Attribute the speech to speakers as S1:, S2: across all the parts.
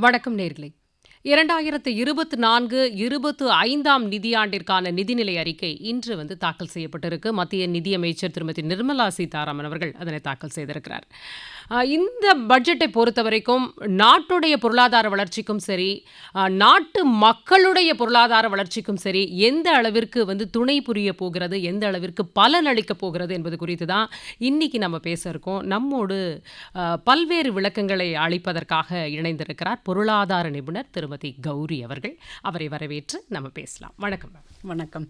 S1: வணக்கம் நேர்களே. 2024-25 நிதியாண்டிற்கான நிதிநிலை அறிக்கை இன்று தாக்கல் செய்யப்பட்டிருக்கு. மத்திய நிதியமைச்சர் திருமதி நிர்மலா சீதாராமன் அவர்கள் அதனை தாக்கல் செய்திருக்கிறார். இந்த பட்ஜெட்டை பொறுத்தவரைக்கும் நாட்டுடைய பொருளாதார வளர்ச்சிக்கும் சரி, நாட்டு மக்களுடைய பொருளாதார வளர்ச்சிக்கும் சரி, எந்த அளவிற்கு துணை புரிய போகிறது, எந்த அளவிற்கு பலன் அளிக்கப் போகிறது என்பது குறித்து தான் இன்னைக்கு நம்ம பேச இருக்கோம். நம்மோடு பல்வேறு விளக்கங்களை அளிப்பதற்காக இணைந்திருக்கிறார் பொருளாதார நிபுணர் திருமதி கௌரி அவர்கள். அவரை வரவேற்று நம்ம பேசலாம். வணக்கம் மேம்.
S2: வணக்கம்.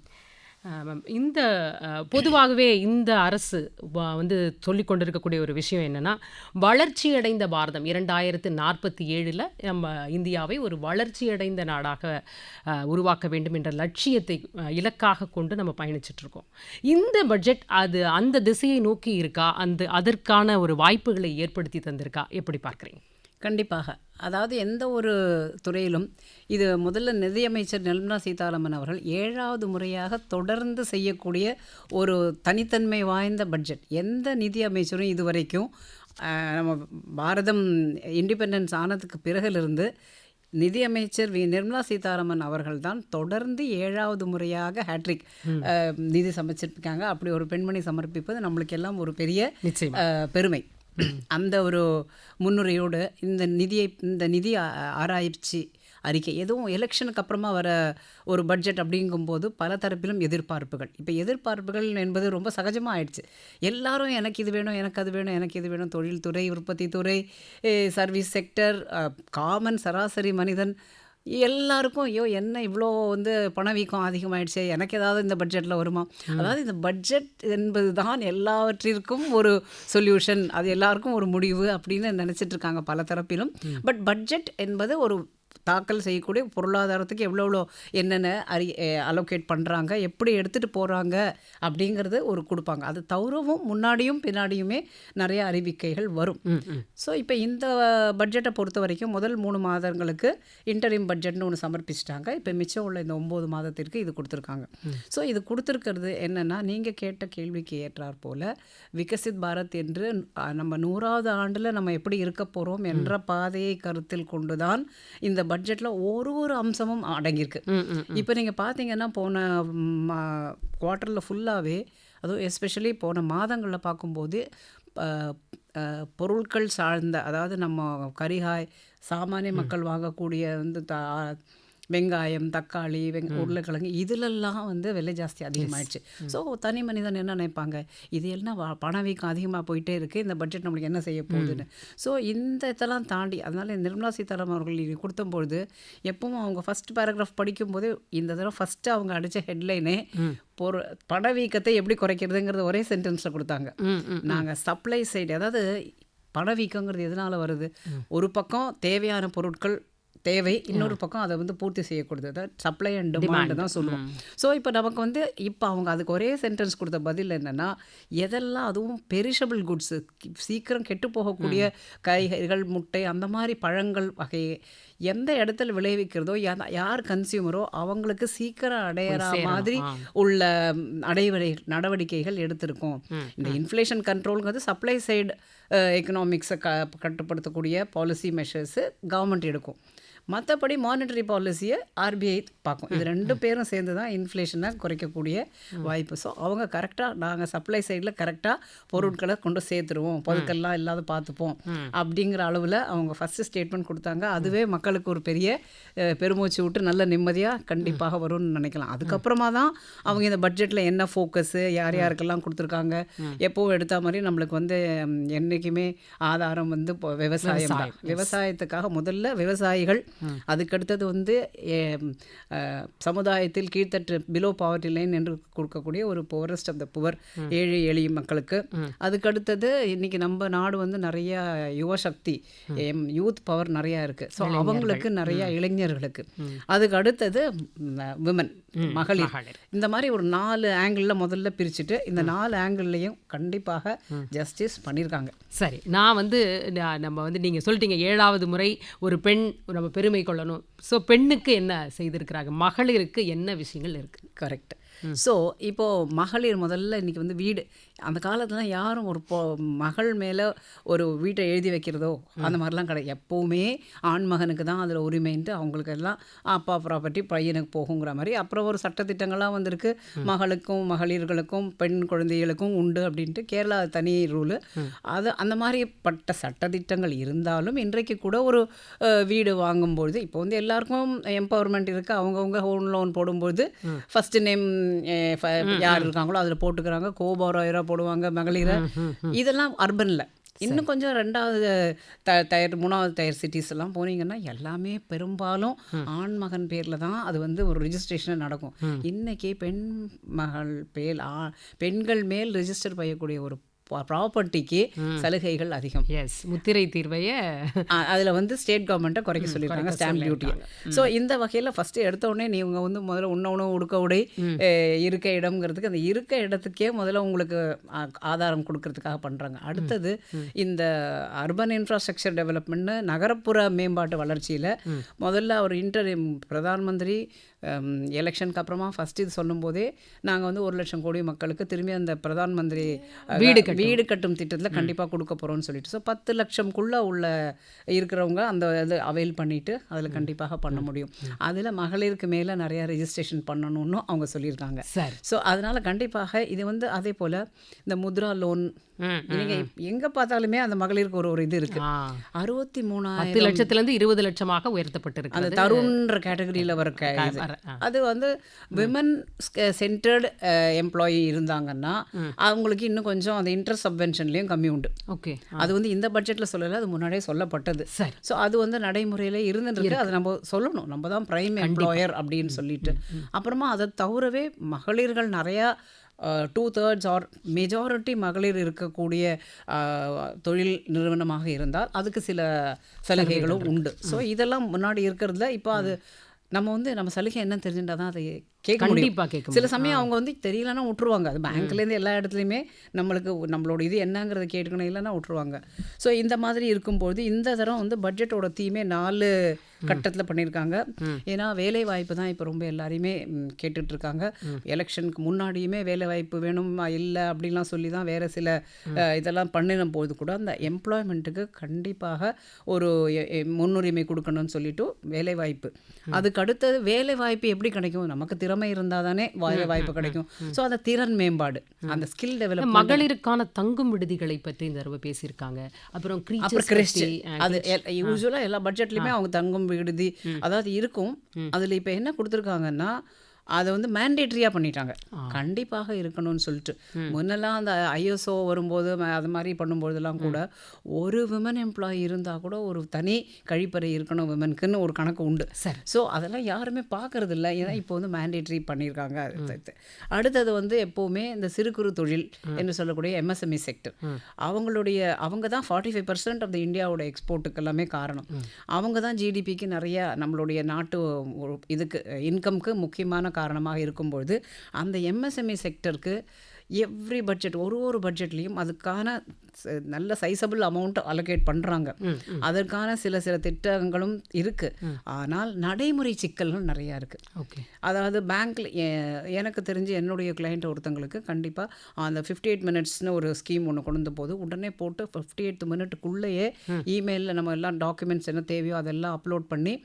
S1: மேம், இந்த பொதுவாகவே இந்த அரசு சொல்லிக் கொண்டிருக்கக்கூடிய ஒரு விஷயம் என்னன்னா, வளர்ச்சியடைந்த பாரதம் 2047 நம்ம இந்தியாவை ஒரு வளர்ச்சியடைந்த நாடாக உருவாக்க வேண்டும் என்ற லட்சியத்தை இலக்காக கொண்டு நம்ம பயணிச்சுட்டு இருக்கோம். இந்த பட்ஜெட் அந்த திசையை நோக்கி இருக்கா? அதற்கான ஒரு வாய்ப்புகளை ஏற்படுத்தி தந்திருக்கா? எப்படி பார்க்குறீங்க?
S2: கண்டிப்பாக. அதாவது எந்த ஒரு துறையிலும் இது முதல்ல நிதியமைச்சர் நிர்மலா சீதாராமன் அவர்கள் 7வது முறையாக தொடர்ந்து செய்யக்கூடிய ஒரு தனித்தன்மை வாய்ந்த பட்ஜெட். எந்த நிதி அமைச்சரும் இதுவரைக்கும் நம்ம பாரதம் இண்டிபெண்டன்ஸ் ஆனதுக்கு பிறகிலிருந்து நிதியமைச்சர் நிர்மலா சீதாராமன் அவர்கள் தான் தொடர்ந்து 7வது முறையாக ஹேட்ரிக் நிதி சமைச்சிருக்காங்க. அப்படி ஒரு பெண்மணி சமர்ப்பிப்பது நம்மளுக்கு எல்லாம் ஒரு பெரிய பெருமை. அந்த ஒரு முன்னுரையோடு இந்த நிதி ஆராய்ச்சி அறிக்கை எதுவும் எலெக்ஷனுக்கு அப்புறமா வர ஒரு பட்ஜெட் அப்படிங்கும்போது பல தரப்பிலும் எதிர்பார்ப்புகள். இப்போ எதிர்பார்ப்புகள் என்பது ரொம்ப சகஜமாக ஆயிடுச்சு. எல்லாரும் எனக்கு இது வேணும், எனக்கு அது வேணும், எனக்கு இது வேணும். தொழில்துறை, உற்பத்தி துறை, சர்வீஸ் செக்டர், காமன் சராசரி மனிதன் எல்லாருக்கும் ஐயோ என்ன இவ்வளோ பணவீக்கம் அதிகமாகிடுச்சு, எனக்கு ஏதாவது இந்த பட்ஜெட்டில் வருமா? அதாவது இந்த பட்ஜெட் என்பது தான் எல்லாவற்றிற்கும் ஒரு சொல்யூஷன், அது எல்லாருக்கும் ஒரு முடிவு அப்படின்னு நினச்சிட்டு இருக்காங்க பல தரப்பிலும். பட் பட்ஜெட் என்பது ஒரு தாக்கல் செய்யக்கூடிய பொருளாதாரத்துக்கு எவ்வளோ என்னென்ன அலோகேட் பண்ணுறாங்க, எப்படி எடுத்துகிட்டு போகிறாங்க அப்படிங்கிறது ஒரு கொடுப்பாங்க. அது தவிரவும் முன்னாடியும் பின்னாடியுமே நிறைய அறிவிக்கைகள் வரும். ஸோ இப்போ இந்த பட்ஜெட்டை பொறுத்த வரைக்கும் முதல் 3 மாதங்களுக்கு இன்டரிம் பட்ஜெட்னு ஒன்று சமர்ப்பிச்சிட்டாங்க. இப்போ மிச்சம் உள்ள இந்த 9 மாதத்திற்கு இது கொடுத்துருக்காங்க. ஸோ இது கொடுத்துருக்கிறது என்னென்னா, நீங்கள் கேட்ட கேள்விக்கு ஏற்றாற் போல் விகசித் பாரத் என்று நம்ம 100வது ஆண்டில் நம்ம எப்படி இருக்க போகிறோம் என்ற பாதையை கருத்தில் கொண்டு தான் இந்த பட்ஜெட்டில் ஒரு அம்சமும் அடங்கியிருக்கு. இப்போ நீங்கள் பார்த்தீங்கன்னா போன குவார்ட்டரில் ஃபுல்லாகவே, அதுவும் எஸ்பெஷலி போன மாதங்களில் பார்க்கும்போது பொருட்கள் சார்ந்த, அதாவது நம்ம கரிகாய் சாமானிய மக்கள் வாங்கக்கூடிய வெங்காயம், தக்காளி, உருளைக்கிழங்கு இதிலெல்லாம் விலை ஜாஸ்தி அதிகமாகிடுச்சு. ஸோ தனி மனிதன் என்ன நினைப்பாங்க, இது எல்லாம் பணவீக்கம் அதிகமாக போயிட்டே இருக்குது, இந்த பட்ஜெட் நம்மளுக்கு என்ன செய்ய போகுதுன்னு. ஸோ இதெல்லாம் தாண்டி அதனால் நிர்மலா சீதாராமன் அவர்கள் கொடுத்தபொழுது எப்பவும் அவங்க ஃபஸ்ட் பேராகிராஃப் படிக்கும்போது இந்த தடவை ஃபஸ்ட்டு அவங்க அடித்த ஹெட்லைனே பணவீக்கத்தை எப்படி குறைக்கிறதுங்கிறது ஒரே சென்டென்ஸில் கொடுத்தாங்க. நாங்கள் சப்ளை சைடு, அதாவது பணவீக்கங்கிறது எதனால் வருது, ஒரு பக்கம் தேவையான பொருட்கள் தேவை, இன்னொரு பக்கம் அதை பூர்த்தி செய்யக்கூடாது. அதாவது சப்ளை அண்ட் டிமாண்ட் தான் சொல்லுவோம். ஸோ இப்போ நமக்கு இப்போ அவங்க அதுக்கு ஒரே சென்டென்ஸ் கொடுத்த பதில் என்னென்னா, எதெல்லாம் அதுவும் பெரிஷபிள் குட்ஸு, சீக்கிரம் கெட்டு போகக்கூடிய காய்கறிகள், முட்டை, அந்த மாதிரி பழங்கள் வகை எந்த இடத்துல விளைவிக்கிறதோ, யார் கன்சியூமரோ அவங்களுக்கு சீக்கிரம் அடையிற மாதிரி உள்ள நடவடிக்கைகள் எடுத்திருக்கோம். இந்த இன்ஃப்ளேஷன் கண்ட்ரோலுங்கிறது சப்ளை சைடு எக்கனாமிக்ஸை கட்டுப்படுத்தக்கூடிய பாலிசி மெஷர்ஸு கவர்மெண்ட் எடுக்கும். மற்றபடி மானிட்டரி பாலிசியை ஆர்பிஐ பார்க்கும். இது 2 பேரும் சேர்ந்து தான் இன்ஃப்ளேஷனை குறைக்கக்கூடிய வாய்ப்பு. ஸோ அவங்க கரெக்டாக நாங்கள் சப்ளை சைடில் கரெக்டாக பொருட்களை கொண்டு சேர்த்துருவோம், பதுக்கெல்லாம் இல்லாத பார்த்துப்போம் அப்படிங்கிற அளவில் அவங்க ஃபஸ்ட்டு ஸ்டேட்மெண்ட் கொடுத்தாங்க. அதுவே மக்களுக்கு ஒரு பெரிய பெருமூச்சு விட்டு நல்ல நிம்மதியாக கண்டிப்பாக வரும்னு நினைக்கலாம். அதுக்கப்புறமா தான் அவங்க இந்த பட்ஜெட்டில் என்ன ஃபோக்கஸு, யார் யாருக்கெல்லாம் கொடுத்துருக்காங்க, எப்போவும் எடுத்த மாதிரி நம்மளுக்கு என்றைக்குமே ஆதாரம் விவசாயம் தான். விவசாயத்துக்காக முதல்ல விவசாயிகள், அதுக்கடுத்தது சமுதாயத்தில் கீழ்த்தட்டு பிலோ பாவர்ட்டி லைன் என்று கொடுக்கக்கூடிய ஒரு புவரஸ்ட் ஆஃப் த புவர், ஏழை எளிய மக்களுக்கு. அதுக்கடுத்தது இன்றைக்கி நம்ம நாடு நிறைய யுவசக்தி, யூத் பவர் நிறையா இருக்குது. ஸோ அவங்களுக்கு நிறைய இளைஞர்களுக்கு. அதுக்கு அடுத்தது விமன், மகளிர். இந்த மாதிரி ஒரு 4 ஆங்கிளில் முதல்ல பிரிச்சுட்டு இந்த 4 ஆங்கிள்லையும் கண்டிப்பாக ஜஸ்டிஸ் பண்ணியிருக்காங்க.
S1: சரி, நான் நம்ம நீங்கள் சொல்லிட்டீங்க 7வது முறை ஒரு பெண் நம்ம பெருமை கொள்ளணும். ஸோ பெண்ணுக்கு என்ன செய்திருக்கிறாங்க, மகளிருக்கு என்ன விஷயங்கள் இருக்குது?
S2: கரெக்ட். ஸோ இப்போது மகளிர் முதல்ல இன்றைக்கி வந்து வீடு, அந்த காலத்துலலாம் யாரும் ஒரு மகள் மேலே ஒரு வீட்டை எழுதி வைக்கிறதோ அந்த மாதிரிலாம் கிடையாது. எப்போவுமே ஆண் மகனுக்கு தான் அதில் உரிமைன்ட்டு அவங்களுக்கு எல்லாம் அப்பா ப்ராப்பர்ட்டி பையனுக்கு போகுங்கிற மாதிரி. அப்புறம் ஒரு சட்டத்திட்டங்கள்லாம் வந்திருக்கு, மகளுக்கும் மகளிர்களுக்கும் பெண் குழந்தைகளுக்கும் உண்டு அப்படின்ட்டு. கேரளா தனி ரூலு. அது அந்த மாதிரிப்பட்ட சட்டத்திட்டங்கள் இருந்தாலும் இன்றைக்கு கூட ஒரு வீடு வாங்கும்பொழுது இப்போ வந்து எல்லாருக்கும் எம்பவர்மெண்ட் இருக்குது. அவங்கவுங்க ஹோம் லோன் போடும்போது ஃபஸ்ட்டு நேம் யார் இருக்காங்களோ அதில் போட்டுக்கிறாங்க. கோபாராயிரம் போடுவாங்க மகளிரை. இதெல்லாம் அர்பனில். இன்னும் கொஞ்சம் 2வது டயர் 3வது டயர் சிட்டிஸ் எல்லாம் போனீங்கன்னா எல்லாமே பெரும்பாலும் ஆண் மகன் பேரில் தான் அது வந்து ஒரு ரிஜிஸ்ட்ரேஷன் நடக்கும். இன்றைக்கி பெண்கள் மேல் ரிஜிஸ்டர் செய்யக்கூடிய ஒரு ப்ராப்பர்ட்டிக்கு சலுகைகள் அதிகம்.
S1: எஸ், முத்திரை தீர்வைய
S2: அதில் வந்து ஸ்டேட் கவர்மெண்ட்டை குறைக்க சொல்லியிருக்காங்க ஸ்டாம்ப் டியூட்டியை. ஸோ இந்த வகையில் ஃபஸ்ட்டு எடுத்த உடனே நீங்கள் வந்து முதல்ல உணவு உடுக்க உடை இருக்க இடம்ங்கிறதுக்கு அந்த இருக்க இடத்துக்கே முதல்ல உங்களுக்கு ஆதாரம் கொடுக்கறதுக்காக பண்ணுறாங்க. அடுத்தது இந்த அர்பன் இன்ஃப்ராஸ்ட்ரக்சர் டெவலப்மெண்ட்னு நகரப்புற மேம்பாட்டு வளர்ச்சியில் முதல்ல அவர் பிரதான் மந்திரி எலெக்ஷனுக்கு அப்புறமா ஃபஸ்ட்டு இது சொல்லும் போதே நாங்கள் வந்து 1 லட்சம் கோடி மக்களுக்கு திரும்பி அந்த பிரதான் மந்திரி வீடு கட்டும் திட்டத்தில் கண்டிப்பாக கொடுக்க போகிறோம்னு சொல்லிட்டு. ஸோ 10 லட்சம்குள்ளே உள்ள இருக்கிறவங்க அந்த இது அவைல் பண்ணிவிட்டு அதில் கண்டிப்பாக பண்ண முடியும். அதில் மகளிருக்கு மேலே நிறையா ரெஜிஸ்ட்ரேஷன் பண்ணணும்னு அவங்க சொல்லியிருக்காங்க. ஸோ அதனால் கண்டிப்பாக இது வந்து அதே போல் இந்த முத்ரா லோன் நீங்கள் எங்கே பார்த்தாலுமே அந்த மகளிருக்கு ஒரு இது இருக்குது. 63,000
S1: லட்சத்திலேருந்து 20 லட்சமாக உயர்த்தப்பட்டிருக்கு.
S2: அந்த தருண்ன்ற கேட்டகரியில் வர அது வந்து விமன் சென்டர்டு எம்ப்ளாயி இருந்தாங்கன்னா அவங்களுக்கு இன்னும் கொஞ்சம் அந்த இன்ட்ரெஸ்ட் சப்வென்ஷன்லேயும் கம்மி உண்டு.
S1: ஓகே,
S2: அது வந்து இந்த பட்ஜெட்டில் சொல்லலை, அது முன்னாடியே சொல்லப்பட்டது. ஸோ அது வந்து நடைமுறையில் இருந்துருக்கு. அதை நம்ம சொல்லணும், நம்ம தான் ப்ரைம் எம்ப்ளாயர் அப்படின்னு சொல்லிட்டு. அப்புறமா அதை தவிரவே மகளிர்கள் நிறையா 2/3 ஆர் மெஜாரிட்டி மகளிர் இருக்கக்கூடிய தொழில் நிறுவனமாக இருந்தால் அதுக்கு சில சலுகைகளும் உண்டு. ஸோ இதெல்லாம் முன்னாடி இருக்கிறதுல இப்போ அது நம்ம சலுகை என்னன்னு தெரிஞ்சுட்டா தான் அதை கேட்க முடியும். சில சமயம் அவங்க வந்து தெரியலன்னா விட்டுருவாங்க. அது பேங்க்லேருந்து எல்லா இடத்துலையுமே நம்மளோட இது என்னங்கிறத கேட்டுக்கணும், இல்லைன்னா விட்டுருவாங்க. ஸோ இந்த மாதிரி இருக்கும்போது இந்த தரம் வந்து பட்ஜெட்டோட தீமே 4 கட்டத்தில் பண்ணியிருக்காங்க. ஏன்னா வேலை வாய்ப்பு தான் இப்போ ரொம்ப எல்லாரையுமே கேட்டுட்ருக்காங்க. எலெக்ஷனுக்கு முன்னாடியுமே வேலை வாய்ப்பு வேணும் இல்லை அப்படின்லாம் சொல்லி தான் வேறு சில இதெல்லாம் பண்ணின போது கூட அந்த எம்ப்ளாய்மெண்ட்டுக்கு கண்டிப்பாக ஒரு முன்னுரிமை கொடுக்கணும்னு சொல்லிட்டு வேலை வாய்ப்பு. அதுக்கு அடுத்தது வேலை வாய்ப்பு எப்படி கிடைக்கும்? நமக்கு திறமை இருந்தால் தானே வேலை வாய்ப்பு கிடைக்கும். ஸோ அந்த திறன் மேம்பாடு, அந்த ஸ்கில் டெவலப்மெண்ட்.
S1: மகளிருக்கான தங்கும் விடுதிகளை பற்றி இந்த தடவை பேசியிருக்காங்க. அப்புறம்
S2: அது யூஸ்வலாக எல்லா பட்ஜெட்லையுமே அவங்க தங்கும் விடுதி அதாவது இருக்கும். அதில் இப்போ என்ன கொடுத்துருக்காங்கன்னா அதை வந்து மேண்டேட்ரியாக பண்ணிட்டாங்க, கண்டிப்பாக இருக்கணும்னு சொல்லிட்டு. முன்னெல்லாம் அந்த ஐஎஸ்ஓ வரும்போது அது மாதிரி பண்ணும்போதெல்லாம் கூட ஒரு விமன் எம்ப்ளாயி இருந்தால் கூட ஒரு தனி கழிப்பறை இருக்கணும் விமனுக்குன்னு ஒரு கணக்கு உண்டு. ஸோ அதெல்லாம் யாருமே பார்க்கறது இல்லை. ஏன்னா இப்போ வந்து மேண்டேட்ரி பண்ணியிருக்காங்க. அடுத்தது வந்து எப்போவுமே இந்த சிறு குறு தொழில் என்று சொல்லக்கூடிய எம்எஸ்எம்இ செக்டர், அவங்க தான் 45% ஆஃப் த இந்தியாவோட எக்ஸ்போர்ட்டுக்கு எல்லாமே காரணம். அவங்க தான் ஜிடிபிக்கு நிறைய நம்மளுடைய நாட்டு இதுக்கு இன்கம்க்கு முக்கியமான காரணமாக இருக்கும்பொழுது அந்த எம்எஸ்எம்இ செக்டருக்கு எவ்ரி பட்ஜெட் ஒரு பட்ஜெட்லேயும் அதுக்கான நல்ல சைஸபிள் அமௌண்ட் அலோகேட் பண்ணுறாங்க. அதற்கான சில திட்டங்களும் இருக்குது. ஆனால் நடைமுறை சிக்கல்கள் நிறையா இருக்குது. அதாவது பேங்க்கில் எனக்கு தெரிஞ்சு என்னுடைய கிளைண்ட் ஒருத்தங்களுக்கு கண்டிப்பாக அந்த 58 மினிட்ஸ்னு ஒரு ஸ்கீம் ஒன்று கொண்டு வந்த போது உடனே போட்டு 58 மினிட்டுக்குள்ளேயே இமெயிலில் நம்ம எல்லாம் டாக்குமெண்ட்ஸ் என்ன தேவையோ அதெல்லாம் அப்லோட் பண்ணி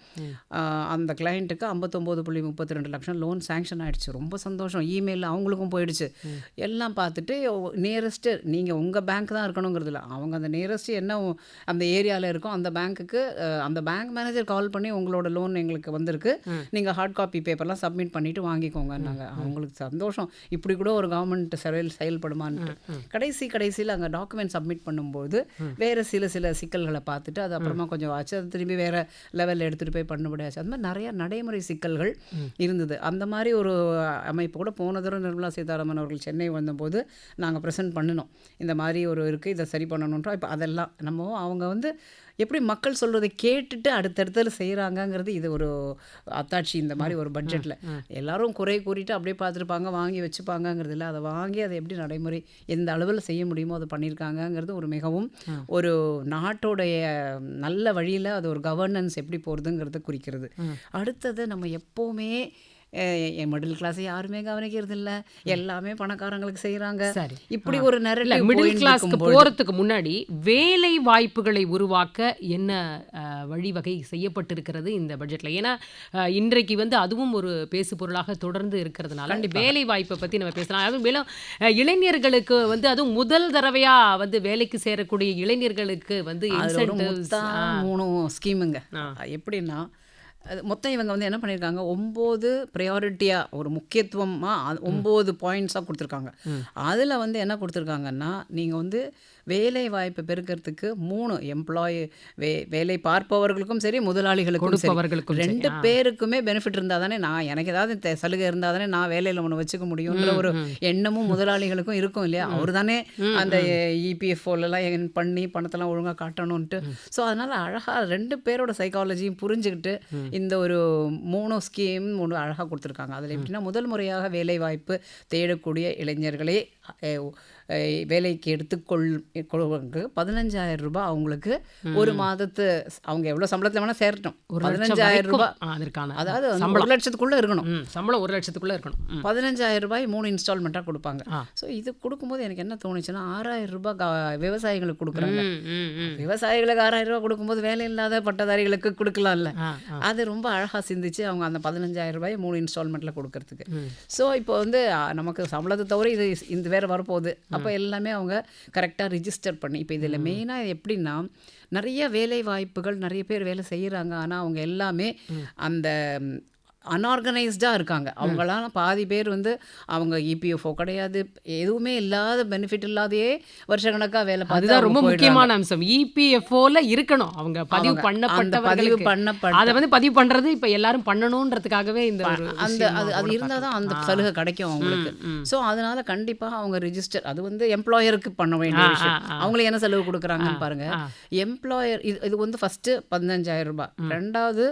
S2: அந்த கிளைண்ட்டுக்கு 59.32 லட்சம் லோன் சேங்ஷன் ஆகிடுச்சு. ரொம்ப சந்தோஷம். இமெயிலில் அவங்களுக்கும் போயிடுச்சு. எல்லாம் பார்த்துட்டு நியரஸ்ட்டு நீங்கள் உங்கள் பேங்க் தான் இருக்கணுங்கிறது இல்லை, அவங்க அந்த நியரஸ்ட்டு என்ன அந்த ஏரியாவில் இருக்கும் அந்த பேங்க்குக்கு அந்த பேங்க் மேனேஜர் கால் பண்ணி உங்களோட லோன் எங்களுக்கு வந்திருக்கு, நீங்கள் ஹார்ட் காப்பி பேப்பர்லாம் சப்மிட் பண்ணிவிட்டு வாங்கிக்கோங்கன்னாங்க. அவங்களுக்கு சந்தோஷம், இப்படி கூட ஒரு கவர்மெண்ட் செயல்படுமான்ட்டு. கடைசியில் அங்கே டாக்குமெண்ட் சப்மிட் பண்ணும்போது வேறு சில சிக்கல்களை பார்த்துட்டு அது அப்புறமா கொஞ்சம் ஆச்சு, அது திரும்பி வேறு லெவலில் எடுத்துகிட்டு போய் பண்ணபடியாச்சு. அது மாதிரி நிறையா நடைமுறை சிக்கல்கள் இருந்தது. அந்த மாதிரி ஒரு அமைப்பு கூட போன தடவை நிர்மலா சீதாராமன் அவர்கள் சென்னை வந்தபோது நாங்கள் ப்ரெசென்ட் பண்ணினோம். இந்த மாதிரி ஒரு இருக்குது, இதை சரி பண்ணணுன்றோம். இப்போ அதெல்லாம் அவங்க வந்து எப்படி மக்கள் சொல்கிறதை கேட்டுட்டு அடுத்தடுத்து செய்கிறாங்கங்கிறது இது ஒரு அத்தாட்சி. இந்த மாதிரி ஒரு பட்ஜெட்டில் எல்லாரும் குறை கூறிட்டு அப்படியே பார்த்துருப்பாங்க, வாங்கி வச்சுப்பாங்கங்கிறது இல்லை, அதை வாங்கி அதை எப்படி நடைமுறை எந்த அளவில் செய்ய முடியுமோ அதை பண்ணியிருக்காங்கங்கிறது ஒரு மிகவும் ஒரு நாட்டோடைய நல்ல வழியில் அது ஒரு கவர்னன்ஸ் எப்படி போகிறதுங்கிறத குறிக்கிறது. அடுத்தது நம்ம எப்போவுமே என் மிடில் கிளாஸை யாருமே கவனிக்கிறது இல்ல, எல்லாமே பணக்காரங்களுக்கு செய்கிறாங்க.
S1: சரி.
S2: இப்படி
S1: ஆ.
S2: ஒரு
S1: இல்ல
S2: நெரட்டிவ்
S1: மிடில்
S2: போயிட்டு
S1: கிளாஸ்க்கு
S2: இருக்கும்பொழுது
S1: போறதுக்கு முன்னாடி வேலை வாய்ப்புகளை உருவாக்க என்ன வழிவகை செய்யப்பட்டிருக்கிறது இந்த பட்ஜெட்ல? ஏன்னா இன்றைக்கு வந்து அதுவும் ஒரு பேசு பொருளாக தொடர்ந்து இருக்கிறதுனால
S2: கண்டிப்பாக
S1: வேலை வாய்ப்பை பத்தி நம்ம பேசலாம். அதுவும் மேலும் இளைஞர்களுக்கு வந்து அதுவும் முதல் தடவையா வந்து வேலைக்கு சேரக்கூடிய இளைஞர்களுக்கு வந்து
S2: அதில் ஒரு
S1: இன்சென்டிவ்ஸ்.
S2: மொத்தம் 3 ஸ்கீமுங்க.
S1: ஆ.
S2: எப்படின்னா அது மொத்தம் இவங்க வந்து என்ன பண்ணியிருக்காங்க, 9 ப்ரையாரிட்டியாக ஒரு முக்கியத்துவமாக 9 பாயிண்ட்ஸாக கொடுத்துருக்காங்க. அதில் வந்து என்ன கொடுத்துருக்காங்கன்னா, நீங்கள் வந்து வேலை வாய்ப்பு பெருக்கிறதுக்கு 3 வேலை பார்ப்பவர்களுக்கும் சரி, முதலாளிகளுக்கும் சரி,
S1: கொடுப்பவர்களுக்கும் சரி.
S2: 2 பேருக்குமே பெனிஃபிட் இருந்தால் தானே, எனக்கு ஏதாவது சலுகை இருந்தால் தானே நான் வேலையில் ஒன்று வச்சுக்க முடியுன்ற ஒரு எண்ணமும் முதலாளிகளுக்கும் இருக்கும் இல்லையா? அவர் தானே அந்த இபிஎஃப்ஓலலாம் பண்ணி பணத்தெல்லாம் ஒழுங்காக காட்டணுன்ட்டு. ஸோ அதனால் அழகாக 2 பேரோட சைக்காலஜியும் புரிஞ்சுக்கிட்டு இந்த ஒரு 3 ஸ்கீம் ஒன்று அழகாக கொடுத்துருக்காங்க. அதில் எப்படின்னா, முதல் முறையாக வேலைவாய்ப்பு தேடக்கூடிய இளைஞர்களே வேலைக்கு எடுத்துக்கொள்வதற்கு 15,000 ரூபாய் அவங்களுக்கு ஒரு மாதத்து அவங்க எவ்வளோ சம்பளத்தில் வேணால் சேரட்டும். 15,000 ரூபாய்
S1: அதற்கான
S2: அதாவது வந்து
S1: சம்பளம்
S2: 1,00,000க்குள்ளே இருக்கணும்.
S1: சம்பளம் 1,00,000க்குள்ள இருக்கணும்.
S2: 15,000 ரூபாய் 3 இன்ஸ்டால்மெண்ட்டாக கொடுப்பாங்க.
S1: ஆ.
S2: ஸோ இது கொடுக்கும்போது எனக்கு என்ன தோணுச்சுன்னா, 6,000 ரூபாய் விவசாயிகளுக்கு கொடுக்குறாங்க.
S1: ம், ம், ம்.
S2: விவசாயிகளுக்கு 6,000 ரூபாய் கொடுக்கும்போது வேலை இல்லாத பட்டதாரிகளுக்கு கொடுக்கலாம்ல.
S1: ஆ, ஆ.
S2: அது ரொம்ப அழகாக சிந்திச்சு அவங்க அந்த 15,000 ரூபாய் 3 இன்ஸ்டால்மெண்ட்டில் கொடுக்கறதுக்கு. ஸோ இப்போ வந்து நமக்கு சம்பளத்தை தவிர இந்த வேறு வரப்போகுது. அப்போ எல்லாமே அவங்க கரெக்டாக ரிஜிஸ்டர் பண்ணி, இப்போ இதில் மெயினாக எப்படின்னா, நிறைய வேலை வாய்ப்புகள் நிறைய பேர் வேலை செய்கிறாங்க. ஆனால் அவங்க எல்லாமே அந்த அன்ஆர்கனைஸ்டாக இருக்காங்க. அவங்களாம் பாதி பேர் வந்து அவங்க இபிஎஃப்ஓ கிடையாது, எதுவுமே இல்லாத பெனிஃபிட் இல்லாதையே வருஷக்கணக்காக வேலை பார்த்து
S1: அதுதான் ரொம்ப
S2: அவங்க போயிடுறாங்க.
S1: முக்கியமான அம்சம். இபிஎஃப்ஓல இருக்கணும். அவங்க பதிவு
S2: அவங்க அந்த பதிவு
S1: பண்ணப்பட்டவர்களுக்கு.
S2: பண்ணப்பட்ட
S1: அதை வந்து பதிவு பண்றது இப்ப எல்லாரும் பண்ணணுன்றதுக்காகவே இந்த ஒரு
S2: அந்த
S1: விஷயமா
S2: அது
S1: போடப்பட்டிருக்கு.
S2: இருந்தால் தான் அந்த சலுகை கிடைக்கும் அவங்களுக்கு. ஸோ அதனால கண்டிப்பாக அவங்க ரிஜிஸ்டர், அது வந்து எம்ப்ளாயருக்கு பண்ண வேண்டிய விஷயம். அவங்களுக்கு என்ன செலவு கொடுக்குறாங்கன்னு பாருங்க. எம்ப்ளாயர் இது வந்து ஃபஸ்ட்டு 15,000 ரூபாய். ரெண்டாவது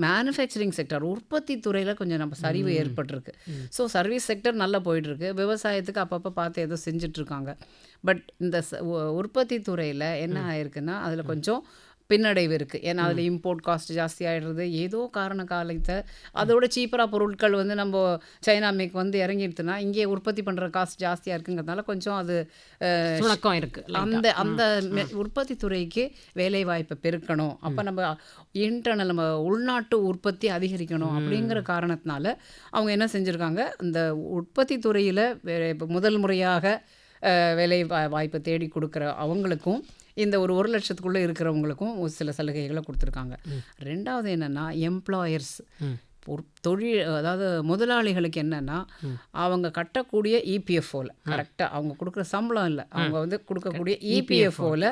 S2: மேனுஃபேக்சரிங் செக்டர், உற்பத்தி துறையில் கொஞ்சம் நம்ம சரிவு ஏற்பட்டிருக்கு. ஸோ சர்வீஸ் செக்டர் நல்லா போயிட்டுருக்கு. விவசாயத்துக்கு அப்பப்போ பார்த்து ஏதோ செஞ்சிட்ருக்காங்க. பட் இந்த உற்பத்தி துறையில் என்ன ஆயிருக்குன்னா, அதில் கொஞ்சம் பின்னடைவு இருக்குது. ஏன்னா அதில் இம்போர்ட் காஸ்ட் ஜாஸ்தி ஆகிடுறது, ஏதோ காரண காலத்தை அதோட சீப்பராக பொருட்கள் வந்து நம்ம சைனா மேக் வந்து இறங்கிடுதுன்னா இங்கே உற்பத்தி பண்ணுற காஸ்ட் ஜாஸ்தியாக இருக்குங்கிறதுனால கொஞ்சம் அது
S1: சுணக்கம் இருக்கு.
S2: அந்த அந்த உற்பத்தி துறைக்கு வேலை வாய்ப்பை பெருக்கணும். அப்போ நம்ம இன்டர்னல் நம்ம உள்நாட்டு உற்பத்தி அதிகரிக்கணும் அப்படிங்கிற காரணத்தினால அவங்க என்ன செஞ்சுருக்காங்க, இந்த உற்பத்தி துறையில் இப்போ முதல் முறையாக வேலை வாய்ப்பை தேடி கொடுக்குற அவங்களுக்கும் இந்த ஒரு 1,00,000க்குள்ளே இருக்கிறவங்களுக்கும் ஒரு சில சலுகைகளை கொடுத்துருக்காங்க. ரெண்டாவது என்னென்னா, எம்ப்ளாயர்ஸ் தொழில், அதாவது முதலாளிகளுக்கு என்னென்னா, அவங்க கட்டக்கூடிய இபிஎஃப்ஓவில் கரெக்டாக அவங்க கொடுக்குற சம்பளம் இல்லை, அவங்க வந்து கொடுக்கக்கூடிய இபிஎஃப்ஓவில்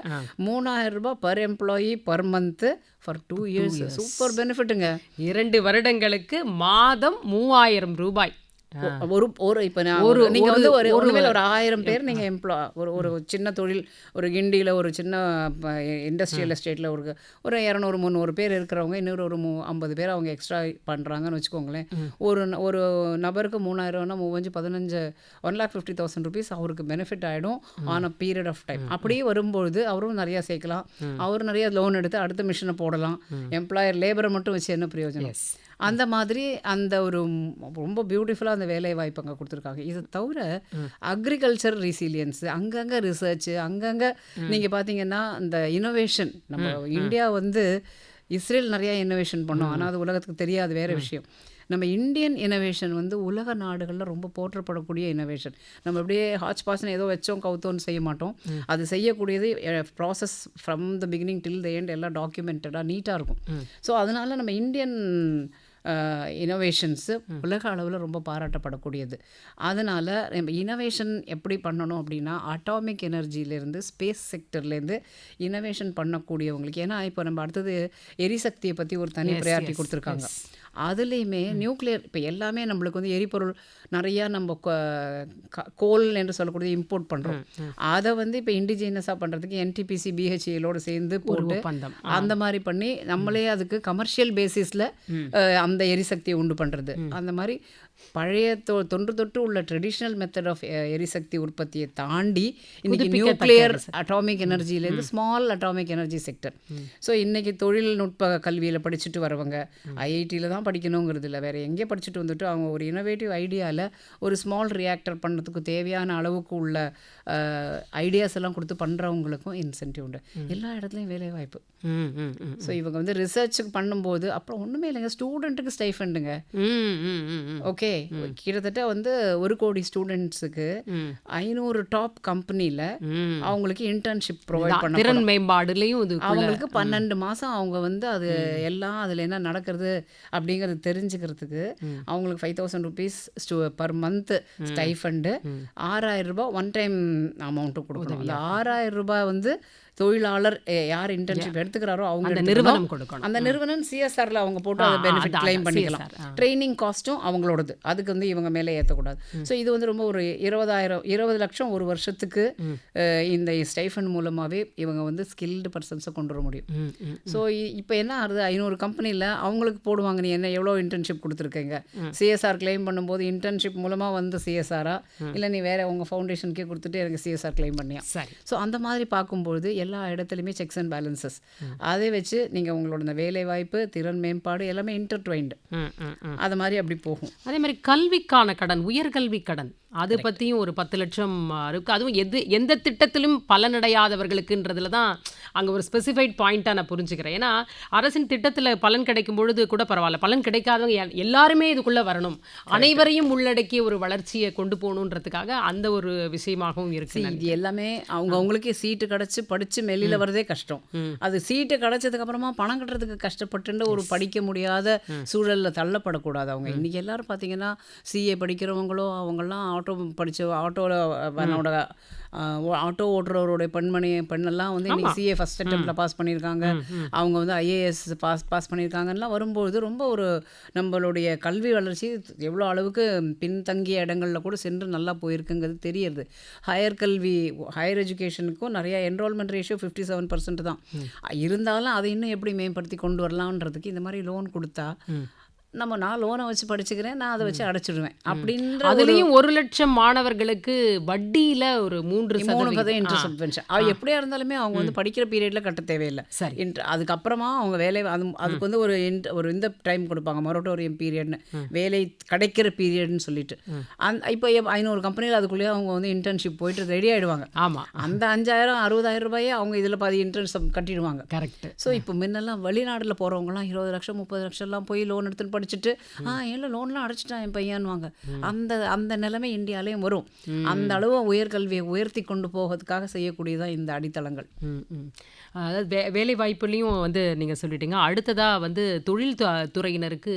S2: 3,000 ரூபாய் per employee per month for 2 years. Super பெனிஃபிட்டுங்க.
S1: 2 வருடங்களுக்கு மாதம் 3,000 ரூபாய்.
S2: ஒரு இப்போ நீங்கள் வந்து ஒரு 1,000 பேர் நீங்கள் ஒரு சின்ன தொழில், ஒரு கிண்டியில் ஒரு சின்ன இண்டஸ்ட்ரியல் எஸ்டேட்டில் ஒரு 200-300 பேர் இருக்கிறவங்க, இன்னொரு ஒரு 50 பேர் அவங்க எக்ஸ்ட்ரா பண்ணுறாங்கன்னு வச்சுக்கோங்களேன். ஒரு நபருக்கு 3,000னா 1,50,000 ருபீஸ் அவருக்கு பெனிஃபிட் ஆகிடும் on a period of time. அப்படியே வரும்பொழுது அவரும் நிறையா சேர்க்கலாம், அவர் நிறைய லோன் எடுத்து அடுத்த மிஷினை போடலாம். எம்ப்ளாயர் லேபரை மட்டும் வச்சு என்ன பிரயோஜனம்? அந்த மாதிரி அந்த ஒரு ரொம்ப பியூட்டிஃபுல்லாக அந்த வேலை வாய்ப்பு அங்கே கொடுத்துருக்காங்க. இது தவிர அக்ரிகல்ச்சர் ரெசிலியன்ஸ், அங்கங்கே ரிசர்ச், அங்கங்கே நீங்கள் பார்த்தீங்கன்னா இந்த இனோவேஷன், நம்ம இந்தியா வந்து இஸ்ரேல் நிறையா இனோவேஷன் பண்ணோம், ஆனால் அது உலகத்துக்கு தெரியாது, வேறு விஷயம். நம்ம இந்தியன் இனோவேஷன் வந்து உலக நாடுகளில் ரொம்ப போற்றப்படக்கூடிய இனோவேஷன். நம்ம அப்படியே ஹாச் பாஸ்ன்னு ஏதோ வச்சோம் கவுத்தோன்னு செய்ய மாட்டோம். அது செய்யக்கூடியது process from the beginning till the end எல்லாம் டாக்குமெண்டடாக நீட்டாக இருக்கும். ஸோ அதனால் நம்ம இந்தியன் இனோவேஷன்ஸு உலக அளவில் ரொம்ப பாராட்டப்படக்கூடியது. அதனால் நம்ம இனோவேஷன் எப்படி பண்ணணும் அப்படின்னா, அட்டாமிக் எனர்ஜியிலேருந்து ஸ்பேஸ் செக்டர்லேருந்து இனோவேஷன் பண்ணக்கூடியவங்களுக்கு, ஏன்னா இப்போ நம்ம அடுத்தது எரிசக்தியை பற்றி ஒரு தனி ப்ரையாரிட்டி கொடுத்துருக்காங்க. அதுலேயுமே நியூக்ளியர், இப்போ எல்லாமே நம்மளுக்கு வந்து எரிபொருள் நிறையா நம்ம கோல் என்று சொல்லக்கூடிய இம்போர்ட் பண்ணுறோம். அதை வந்து இப்போ இண்டிஜினஸாக பண்ணுறதுக்கு என்டிபிசி பிஹெச்ஏலோடு சேர்ந்து போட்டு அந்த மாதிரி பண்ணி நம்மளே அதுக்கு கமர்ஷியல் பேசிஸில் அந்த எரிசக்தியை உண்டு பண்ணுறது. அந்த மாதிரி பழைய தொன்று தொட்டு உள்ள ட்ரெடிஷ்னல் மெத்தட் ஆஃப் எரிசக்தி உற்பத்தியை தாண்டி இன்னைக்கு
S1: புதுப்பிக்கத்தக்க
S2: நியூக்ளியர்
S1: எரிசக்தி.
S2: அட்டாமிக் எனர்ஜிலேருந்து small atomic energy sector. So இன்னைக்கு தொழில்நுட்ப கல்வியில் படிச்சுட்டு வரவங்க ஐஐடியில் தான் படிக்கணுங்கிறது இல்லை, வேறு எங்கே படிச்சுட்டு வந்துட்டு அவங்க ஒரு இனோவேட்டிவ் ஐடியாவில் ஒரு ஸ்மால் ரியாக்டர் பண்ணுறதுக்கு தேவையான அளவுக்கு உள்ள ஐடியாஸ் எல்லாம் கொடுத்து பண்ணுறவங்களுக்கும் இன்சென்டிவ் உண்டு. எல்லா இடத்துலையும் வேலை வாய்ப்பு.
S1: ம், ம், ம்.
S2: ஸோ இவங்க வந்து ரிசர்ச்சுக்கு பண்ணும்போது அப்புறம் ஒன்றுமே இல்லைங்க, ஸ்டூடெண்ட்டுக்கு ஸ்டைஃபண்டுங்க.
S1: ம், ம், ம், ம்.
S2: ஓகே, கிட்டத்தட்ட வந்து 1 கோடி ஸ்டூடெண்ட்ஸுக்கு 500 டாப் கம்பெனியில்
S1: ம்.
S2: அவங்களுக்கு இன்டர்ன்ஷிப் ப்ரொவைட் பண்ண
S1: திறன் மேம்பாடுலையும் இது
S2: அவங்களுக்கு 12 மாதம் அவங்க வந்து அது எல்லாம் அதில் என்ன நடக்கிறது அப்படிங்கிறது தெரிஞ்சுக்கிறதுக்கு அவங்களுக்கு 5,000 ருபீஸ் பர் மந்த் ஸ்டைஃபண்டு, 6,000 ரூபாய் ஒன் டைம் அமௌண்ட்டு கொடுக்கணும். அந்த 6,000 ரூபாய் வந்து தொழிலாளர் யார் இன்டர்ன்ஷிப் எடுத்துக்கிறாரோ அவங்க
S1: அந்த
S2: எடுத்துக்கணும்.
S1: நிறுவனம் கொடுக்கணும்.
S2: அந்த நிறுவனம் சிஎஸ்ஆரில் அவங்க போட்டு அதை பெனிஃபிட்
S1: அதான்,
S2: கிளைம் பண்ணிக்கலாம்.
S1: CSR,
S2: ட்ரைனிங் காஸ்ட்டும் அவங்களோடது, அதுக்கு வந்து இவங்க மேலே ஏற்றக்கூடாது. ஸோ இது வந்து ரொம்ப ஒரு 20 லட்சம் ஒரு வருஷத்துக்கு இந்த ஸ்டைஃபண்ட் மூலமாகவே இவங்க வந்து ஸ்கில்டு பர்சன்ஸை கொண்டு வர முடியும்.
S1: ம், ம்.
S2: ஸோ இப்போ என்ன ஆகுது, 500 கம்பெனியில் அவங்களுக்கு போடுவாங்க, நீ என்ன எவ்வளோ இன்டர்ன்ஷிப் கொடுத்துருக்கீங்க, சிஎஸ்ஆர் கிளைம் பண்ணும்போது இன்டர்ன்ஷிப் மூலமாக வந்து சிஎஸ்ஆரா இல்லை நீ வேறு உங்கள் ஃபவுண்டேஷனுக்கே கொடுத்துட்டு எனக்கு சிஎஸ்ஆர் கிளைம் பண்ணியா.
S1: சரி.
S2: ஸோ அந்த மாதிரி பார்க்கும்பொழுது எல்லா இடத்துலையுமே செக்ஸ் அண்ட் பேலன்சஸ், அதை வச்சு நீங்கள் உங்களோட இந்த வேலை வாய்ப்பு, திறன் மேம்பாடு எல்லாமே இன்டர்ட்வைன்டு,
S1: ம், ம், ம்.
S2: அது மாதிரி அப்படி போகும்.
S1: அதே மாதிரி கல்விக்கான கடன், உயர்கல்வி கடன், அது பற்றியும் ஒரு 10 லட்சம் இருக்குது. அதுவும் எந்த திட்டத்திலும் பலனடையாதவர்களுக்குன்றதுல தான் அங்கே ஒரு ஸ்பெசிஃபைட் பாயிண்ட்டாக நான் புரிஞ்சுக்கிறேன். ஏன்னா அரசின் திட்டத்தில் பலன் கிடைக்கும் பொழுது கூட பரவாயில்ல, பலன் கிடைக்காதவங்க எல்லாருமே இதுக்குள்ளே வரணும், அனைவரையும் உள்ளடக்கிய ஒரு வளர்ச்சியை கொண்டு போகணுன்றதுக்காக அந்த ஒரு விஷயமாகவும் இருக்குது.
S2: இது எல்லாமே அவங்களுக்கே சீட்டு கிடச்சி படித்து வெளியில் வரதே கஷ்டம். அது சீட்டு கிடச்சதுக்கப்புறமா பணம் கட்டுறதுக்கு கஷ்டப்பட்டு ஒரு படிக்க முடியாத சூழலில் தள்ளப்படக்கூடாது. அவங்க இன்றைக்கி எல்லோரும் பார்த்தீங்கன்னா சிஏ படிக்கிறவங்களோ அவங்கெல்லாம் ஆட்டோ படித்த ஆட்டோவில் ஆட்டோ ஓட்டுறவருடைய பெண்ணெல்லாம் வந்து இன்றைக்கி சிஏ ஃபஸ்ட் அட்டெம்ப்டில் பாஸ் பண்ணியிருக்காங்க, அவங்க வந்து ஐஏஎஸ் பாஸ் பண்ணியிருக்காங்கலாம் வரும்பொழுது ரொம்ப ஒரு நம்மளுடைய கல்வி வளர்ச்சி எவ்வளோ அளவுக்கு பின்தங்கிய இடங்களில் கூட சென்று நல்லா போயிருக்குங்கிறது தெரியுது. ஹையர் எஜுகேஷனுக்கும் நிறையா என்ரோல்மெண்ட் ரேஷியோ 57% தான் இருந்தாலும் அதை இன்னும் எப்படி மேம்படுத்தி கொண்டு வரலான்றதுக்கு இந்த மாதிரி லோன் கொடுத்தா நான் லோனை வச்சு படிச்சுக்கிறேன், நான் அதை வச்சு அடைச்சிடுவேன் அப்படின்ற
S1: அதுலேயும் 1 லட்சம் மாணவர்களுக்கு வட்டியில் ஒரு 3%
S2: இன்ட்ரெஸ்ட் சப்வென்ஷன். எப்படியா இருந்தாலுமே அவங்க வந்து படிக்கிற பீரியடில் கட்ட தேவையில்லை.
S1: சரி.
S2: அதுக்கப்புறமா அவங்க வேலை அதுக்கு வந்து ஒரு இந்த டைம் கொடுப்பாங்க, மொரட்டோரியம் பீரியட்னு, வேலை கிடைக்கிற பீரியட்னு சொல்லிட்டு. இப்போ 500 கம்பெனியில் அதுக்குள்ளேயே அவங்க வந்து இன்டர்ன்ஷிப் போயிட்டு ரெடி ஆகிடுவாங்க.
S1: ஆமாம்.
S2: அந்த 5,000 60,000 ரூபாயே அவங்க இதில் பாதி இன்ட்ரெஸ்ட் கட்டிடுவாங்க.
S1: கரெக்ட்.
S2: ஸோ இப்போ முன்னெல்லாம் வெளிநாட்டில் போகிறவங்கலாம் 20 லட்சம் 30 லட்சம்லாம் போய் லோன் எடுத்துன்னு படிச்சுட்டு இல்லை லோன்லாம் அடைச்சிட்டான் என் பையன்வாங்க. அந்த நிலைமை இந்தியாலேயும் வரும். அந்த அளவு உயர்கல்வியை உயர்த்தி கொண்டு போகிறதுக்காக செய்யக்கூடியதான் இந்த அடித்தளங்கள்.
S1: அதாவது வேலை வாய்ப்புலையும் வந்து நீங்கள் சொல்லிட்டீங்க. அடுத்ததாக வந்து தொழில் துறையினருக்கு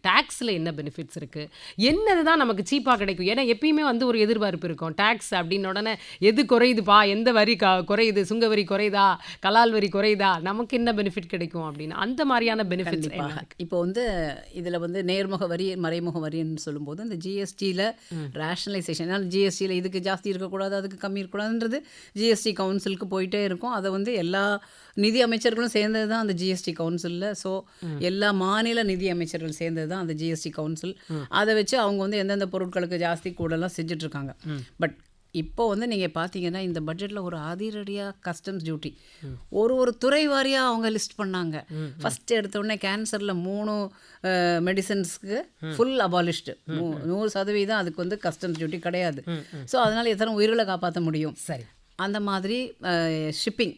S1: டேக்ஸில் என்ன பெனிஃபிட்ஸ் இருக்குது, என்னது தான் நமக்கு சீப்பாக கிடைக்கும்? ஏன்னா எப்பயுமே வந்து ஒரு எதிர்பார்ப்பு இருக்கும், டேக்ஸ் அப்படின்ன உடனே எது குறையுதுப்பா, எந்த வரி குறையுது, சுங்க வரி குறையுதா, கலால் வரி குறையுதா, நமக்கு என்ன பெனிஃபிட் கிடைக்கும் அப்படின்னு அந்த மாதிரியான பெனிஃபிட்ஸ்.
S2: இப்போ வந்து இதில் வந்து நேர்முக வரி மறைமுக வரின்னு சொல்லும்போது இந்த ஜிஎஸ்டியில் ரேஷனலைசேஷன், ஜிஎஸ்டியில் இதுக்கு ஜாஸ்தி இருக்கக்கூடாது அதுக்கு கம்மி இருக்கக்கூடாதுன்றது ஜிஎஸ்டி கவுன்சிலுக்கு போயிட்டே இருக்கும். அதை வந்து எல்லா நிதி அமைச்சர்களும் சேர்ந்தது தான் அந்த ஜிஎஸ்டி கவுன்சிலில். ஸோ எல்லா மாநில நிதி அமைச்சர்கள் சேர்ந்தது தான் அந்த ஜிஎஸ்டி கவுன்சில். அதை வச்சு அவங்க வந்து எந்தெந்த பொருட்களுக்கு ஜாஸ்தி கூடலாம் செஞ்சிட்ருக்காங்க. பட் இப்போ வந்து நீங்கள் பார்த்தீங்கன்னா இந்த பட்ஜெட்டில் ஒரு அதிரடியாக கஸ்டம்ஸ் டியூட்டி ஒரு துறை வாரியாக அவங்க லிஸ்ட் பண்ணாங்க. ஃபஸ்ட்டு எடுத்தோடனே கேன்சரில் 3 மெடிசன்ஸ்க்கு ஃபுல் அபாலிஷ்டு, 100% அதுக்கு வந்து கஸ்டம்ஸ் டியூட்டி கிடையாது. ஸோ அதனால் எத்தனை உயிர்களை காப்பாற்ற முடியும்.
S1: சரி.
S2: அந்த மாதிரி ஷிப்பிங்,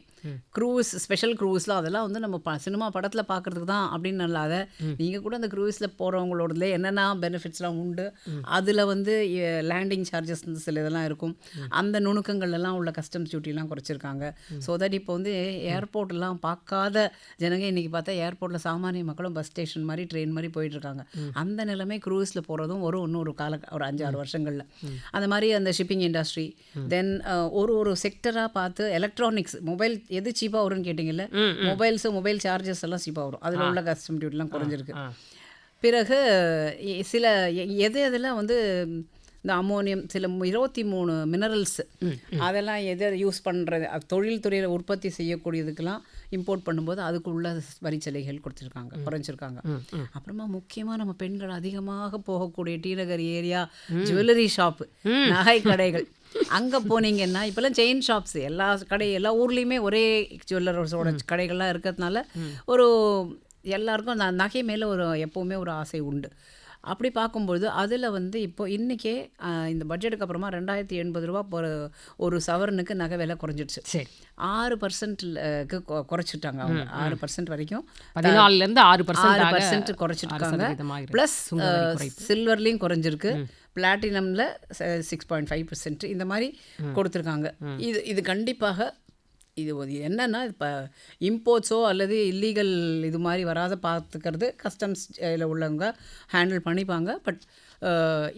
S2: க்ரூஸ், ஸ்பெஷல் க்ரூஸ்லாம் அதெல்லாம் வந்து நம்ம சினிமா படத்தில் பார்க்குறதுக்கு தான் அப்படின்னு இல்லாத நீங்கள் கூட அந்த க்ரூஸில் போகிறவங்களோடதுல என்னென்ன பெனிஃபிட்ஸ்லாம் உண்டு, அதில் வந்து லேண்டிங் சார்ஜஸ் சில இதெல்லாம் இருக்கும், அந்த நுணுக்கங்கள்லாம் உள்ள கஸ்டம்ஸ் டியூட்டிலாம் குறைச்சிருக்காங்க. ஸோ தட் இப்போ வந்து ஏர்போர்ட்லாம் பார்க்காத ஜனங்க இன்றைக்கி பார்த்தா ஏர்போர்ட்டில் சாமானிய மக்களும் பஸ் ஸ்டேஷன் மாதிரி ட்ரெயின் மாதிரி போயிட்டுருக்காங்க. அந்த நிலைமை க்ரூஸில் போகிறதும் ஒரு 5-6 வருஷங்களில். அந்த மாதிரி அந்த ஷிப்பிங் இண்டஸ்ட்ரி, தென் ஒரு செக்டராக பார்த்து எலக்ட்ரானிக்ஸ், மொபைல் எது சீப்பாக வரும்னு கேட்டிங்கல்ல, மொபைல் சார்ஜஸ் எல்லாம் சீப்பாக வரும், அதில் உள்ள கஸ்டம் டியூட்டிலாம் குறைஞ்சிருக்கு. பிறகு சில எதெல்லாம் வந்து இந்த அமோனியம், சில 23 மினரல்ஸ், அதெல்லாம் எதை யூஸ் பண்ணுறது தொழில் துறையில் உற்பத்தி செய்யக்கூடியதுக்கெல்லாம் இம்போர்ட் பண்ணும்போது அதுக்குள்ள வரிச்சலுகைகள் கொடுத்துருக்காங்க, குறைஞ்சிருக்காங்க. அப்புறமா முக்கியமாக நம்ம பெண்கள் அதிகமாக போகக்கூடிய டி நகர் ஏரியா ஜுவல்லரி ஷாப்பு, நகை கடைகள், அங்கே போனீங்கன்னா இப்போல்லாம் செயின் ஷாப்ஸ் எல்லா ஊர்லேயுமே ஒரே ஜுவல்லர்ஸோட கடைகள்லாம் இருக்கிறதுனால ஒரு எல்லாருக்கும் அந்த நகை மேலே எப்போவுமே ஒரு ஆசை உண்டு. அப்படி பார்க்கும்பொழுது அதில் வந்து இப்போ இன்றைக்கே இந்த பட்ஜெட்டுக்கு அப்புறமா 2080 ரூபா ஒரு சவரனுக்கு நகை விலை குறைஞ்சிடுச்சு.
S1: சரி,
S2: 6%க்கு குறைச்சிட்டாங்க அவங்க. 6% வரைக்கும்
S1: 14லேருந்து 6%
S2: 6% குறைச்சிருக்காங்க. ப்ளஸ் சில்வர்லேயும் குறைஞ்சிருக்கு, பிளாட்டினமில் 6.5% இந்த மாதிரி கொடுத்துருக்காங்க. இது கண்டிப்பாக இது என்னென்னா இப்போ இம்போர்ட்ஸோ அல்லது இல்லீகல் இது மாதிரி வராத பார்த்துக்கிறது கஸ்டம்ஸ் உள்ளவங்க ஹேண்டில் பண்ணிப்பாங்க. பட்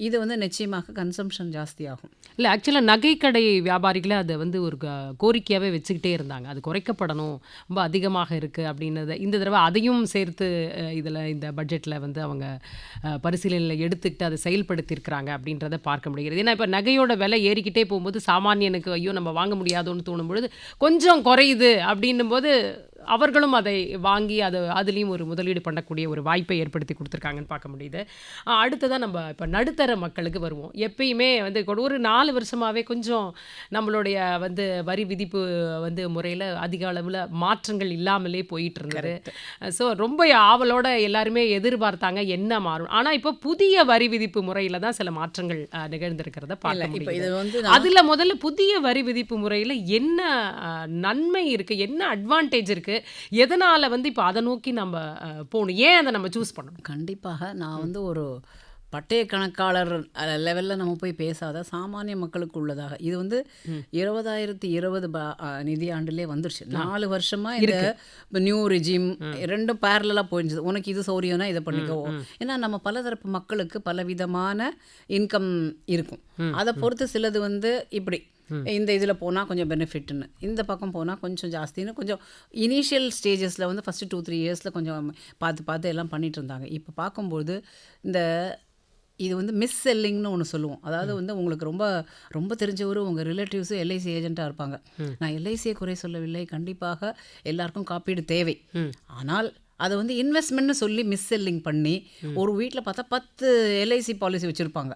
S2: இது வந்து நிச்சயமாக கன்சம்ஷன் ஜாஸ்தியாகும்.
S1: இல்லை, ஆக்சுவலாக நகைக்கடை வியாபாரிகளை அதை வந்து ஒரு கோரிக்கையாகவே வச்சுக்கிட்டே இருந்தாங்க. அது குறைக்கப்படணும், ரொம்ப அதிகமாக இருக்குது அப்படின்னதை இந்த தடவை அதையும் சேர்த்து இதில் இந்த பட்ஜெட்டில் வந்து அவங்க பரிசீலனையில் எடுத்துக்கிட்டு அதை செயல்படுத்தியிருக்கிறாங்க அப்படின்றத பார்க்க முடிகிறது. ஏன்னா இப்போ நகையோட விலை ஏறிக்கிட்டே போகும்போது சாமானியனுக்கு ஐயோ நம்ம வாங்க முடியாதோன்னு தோணும் பொழுது கொஞ்சம் குறையுது அப்படின்னும் போது அவர்களும் அதை வாங்கி அதுலேயும் ஒரு முதலீடு பண்ணக்கூடிய ஒரு வாய்ப்பை ஏற்படுத்தி கொடுத்துருக்காங்கன்னு பார்க்க முடியுது. அடுத்ததாக நம்ம இப்போ நடுத்தர மக்களுக்கு வருவோம். எப்பயுமே வந்து ஒரு 4 வருஷமாகவே கொஞ்சம் நம்மளுடைய வந்து வரி விதிப்பு வந்து முறையில் அதிக அளவில் மாற்றங்கள் இல்லாமலே போயிட்டு இருந்தது. ஸோ ரொம்ப ஆவலோட எல்லாருமே எதிர்பார்த்தாங்க என்ன மாறும். ஆனால் இப்போ புதிய வரி விதிப்பு முறையில் தான் சில மாற்றங்கள் நிகழ்ந்திருக்கிறத பார்க்க முடியுது. அதில் முதல்ல புதிய வரி விதிப்பு முறையில் என்ன நன்மை இருக்குது, என்ன அட்வான்டேஜ் இருக்குது, எதனால் வந்து இப்போ அதை நோக்கி நம்ம போகணும், ஏன் அதை நம்ம சூஸ் பண்ணணும்?
S2: கண்டிப்பாக நான் வந்து ஒரு பட்டய கணக்காளர் லெவலில் நம்ம போய் பேசாத சாமானிய மக்களுக்கு உள்ளதாக இது வந்து 2020 நிதியாண்டிலே வந்துருச்சு. 4 வருஷமாக இந்த நியூ ரிஜிம் ரெண்டும் பேரலாக போயிருந்துச்சு. உனக்கு இது சௌரியம்னா இதை பண்ணிக்கோ. ஏன்னா நம்ம பலதரப்பு மக்களுக்கு பலவிதமான இன்கம் இருக்கும். அதை பொறுத்து சிலது வந்து இப்படி இந்த இதில் போனால் கொஞ்சம் பெனிஃபிட்னு, இந்த பக்கம் போனால் கொஞ்சம் ஜாஸ்தின்னு கொஞ்சம் இனிஷியல் ஸ்டேஜஸில் வந்து ஃபஸ்ட்டு 2-3 இயர்ஸில் கொஞ்சம் பார்த்து எல்லாம் பண்ணிகிட்டு இருந்தாங்க. இப்போ பார்க்கும்போது இது வந்து மிஸ் செல்லிங்னு ஒன்று சொல்லுவோம். அதாவது வந்து உங்களுக்கு ரொம்ப ரொம்ப தெரிஞ்சவர் உங்கள் ரிலேட்டிவ்ஸும் எல்ஐசி ஏஜெண்ட்டாக இருப்பாங்க. நான் எல்ஐசியை குறை சொல்லவில்லை, கண்டிப்பாக எல்லாருக்கும் காப்பீடு தேவை. ஆனால் அதை வந்து இன்வெஸ்ட்மெண்ட்னு சொல்லி மிஸ் செல்லிங் பண்ணி ஒரு வீட்டில் பார்த்தா 10 எல்ஐசி பாலிசி வச்சுருப்பாங்க.